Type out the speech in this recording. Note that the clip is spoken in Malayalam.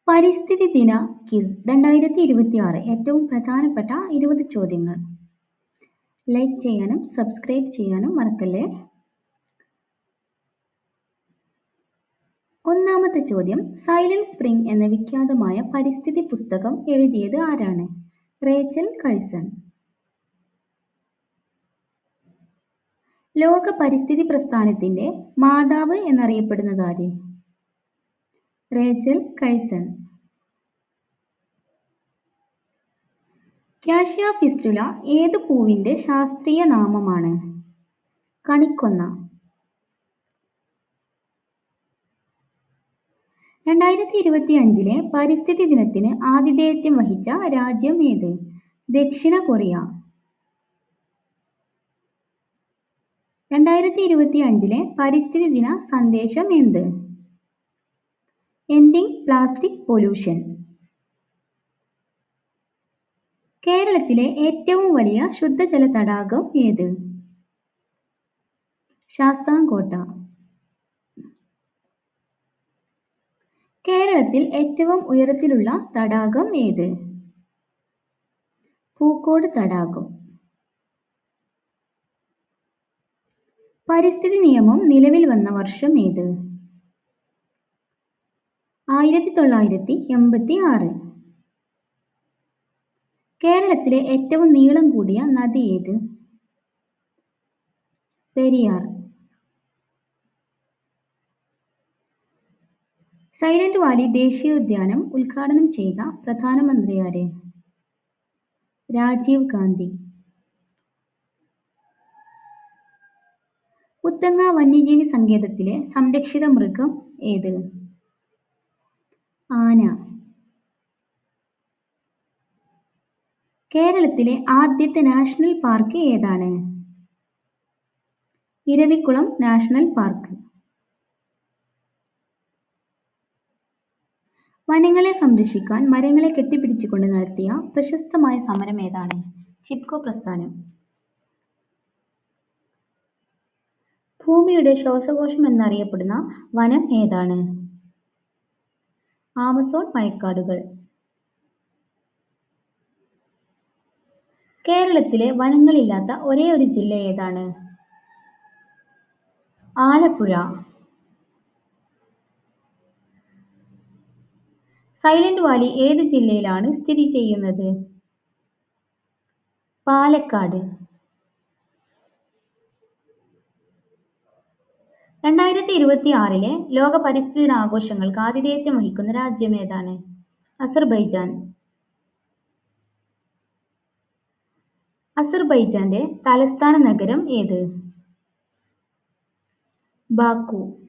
പരിസ്ഥിതി ദിന ക്വിസ് 2026 ഏറ്റവും പ്രധാനപ്പെട്ട 20 ചോദ്യങ്ങൾ. ലൈക്ക് ചെയ്യാനും സബ്സ്ക്രൈബ് ചെയ്യാനും മറക്കല്ലേ. ഒന്നാമത്തെ ചോദ്യം, സൈലന്റ് സ്പ്രിംഗ് എന്ന വിഖ്യാതമായ പരിസ്ഥിതി പുസ്തകം എഴുതിയത് ആരാണ്? Rachel Curzon. ലോക പരിസ്ഥിതി പ്രസ്ഥാനത്തിന്റെ മാതാവ് എന്നറിയപ്പെടുന്നത് ആര്? Rachel Curzon. കാഷ്യ ഫിസ്റ്റുല ഏത് പൂവിന്റെ ശാസ്ത്രീയ നാമമാണ്? കണിക്കൊന്ന. 2025 പരിസ്ഥിതി ദിനത്തിന് ആതിഥേയത്വം വഹിച്ച രാജ്യം ഏത്? ദക്ഷിണ കൊറിയ. 2025 പരിസ്ഥിതി ദിന സന്ദേശം എന്ത്? Ending plastic pollution. കേരളത്തിലെ ഏറ്റവും വലിയ ശുദ്ധജല തടാകം ഏത്? ശാസ്താംകോട്ട. കേരളത്തിൽ ഏറ്റവും ഉയരത്തിലുള്ള തടാകം ഏത്? പൂക്കോട് തടാകം. പരിസ്ഥിതി നിയമം നിലവിൽ വന്ന വർഷം ഏത്? 1986. കേരളത്തിലെ ഏറ്റവും നീളം കൂടിയ നദി ഏത്? പെരിയാർ. സൈലന്റ് വാലി ദേശീയോദ്യാനം ഉദ്ഘാടനം ചെയ്ത പ്രധാനമന്ത്രി ആര്? രാജീവ് ഗാന്ധി. മുത്തങ്ങ വന്യജീവി സങ്കേതത്തിലെ സംരക്ഷിത മൃഗം ഏത്? ആന. കേരളത്തിലെ ആദ്യത്തെ നാഷണൽ പാർക്ക് ഏതാണ്? Eravikulam national park. വനങ്ങളെ സംരക്ഷിക്കാൻ മരങ്ങളെ കെട്ടിപ്പിടിച്ചുകൊണ്ട് നടത്തിയ പ്രശസ്തമായ സമരം ഏതാണ്? ചിപ്കോ പ്രസ്ഥാനം. ഭൂമിയുടെ ശ്വാസകോശം എന്നറിയപ്പെടുന്ന വനം ഏതാണ്? ആമസോൺ മഴക്കാടുകൾ. കേരളത്തിലെ വനങ്ങളില്ലാത്ത ഒരേയൊരു ജില്ല ഏതാണ്? ആലപ്പുഴ. സൈലന്റ് വാലി ഏത് ജില്ലയിലാണ് സ്ഥിതി ചെയ്യുന്നത്? പാലക്കാട്. 2026 ലോക പരിസ്ഥിതി ദിനാഘോഷങ്ങൾക്ക് ആതിഥേയത്വം വഹിക്കുന്ന രാജ്യം ഏതാണ്? അസർബൈജാൻ. അസർബൈജാന്റെ തലസ്ഥാന നഗരം ഏത്? ബാക്കു.